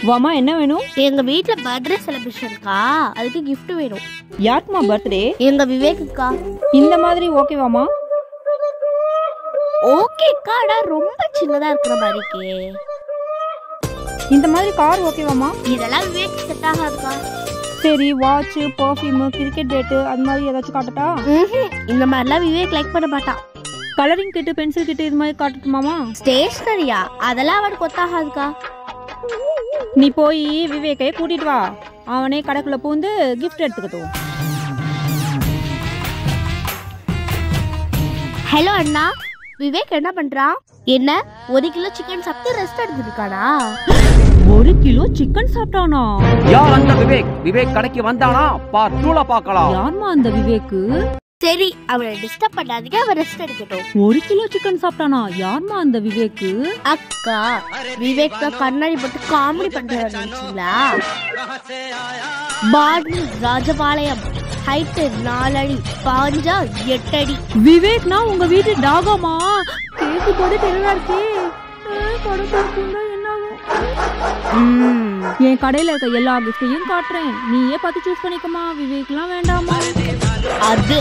வாமா, என்ன வேணும்? எங்க வீட்ல பர்த்டே செலிப்ரேஷன்க்கா, அதுக்கு gift வேணும். யாருக்குமா பர்த்டே? எங்க விவேக்குக்கா. இந்த மாதிரி ஓகேவாமா? ஓகேக்கா, ரொம்ப சின்னதா இருக்கிற மாதிரி இருக்கே. இந்த மாதிரி கார் ஓகேவாமா? இதெல்லாம் விவேக் செட் ஆகாதுக்கா. சரி, வாட்ச், பர்ஃப்யூம், கிரிக்கெட் டேட்டு அது மாதிரி ஏதாச்சும் காட்டட்டா? இந்த மாதிரிலாம் விவேக் லைக் பண்ண மாட்டான். கலரிங் கிட்டு, பென்சில் கிட்டு இது மாதிரி காட்டட்டுமாமா? ஸ்டேஷனரியா? அதெல்லாம் அவனுக்கு ஒத்தாகாதுக்கா. நீ போய் விவேக்கை கூட்டிட்டு வா, அவனே கடைக்குள்ள பூந்து கிஃப்ட் எடுத்துக்கட்டும். ஹலோ அண்ணா, விவேக் என்ன பண்றான்? என்ன 1 கிலோ சிக்கன் சாப்பிட்டு ரெஸ்ட் எடுத்துருக்கானா? 1 கிலோ சிக்கன் சாப்பிட்டானா? யார் அந்த விவேக்? விவேக் கடைக்கு வந்தானா? பார்த்துல பார்க்கலாம். யார்மா அந்த விவேக்? சரி, அவனை டிஸ்டர்ப் பண்ணாதீங்க, அவன் ரெஸ்ட் எடுக்கட்டும். 1 கிலோ சிக்கன் சாப்பிட்டானா? யார்மா அந்த விவேக்? அக்கா, விவேக் தான் கண்ணாடி போட்டு காமெடி பண்றாரு நினைச்சீங்களா? பாடி ராஜபாளையம், ஹைட் 4 அடி, பாஞ்சா 8 அடி. விவேக்னா உங்க வீட்டு டாகாமா? கேக்கு போது தெரியல இருக்கே. என் கடையில இருக்க எல்லா கிஃப்டையும் காட்டுறேன், நீயே பார்த்து சூஸ் பண்ணிக்கமா. விவேக்லாம் வேண்டாமா? அது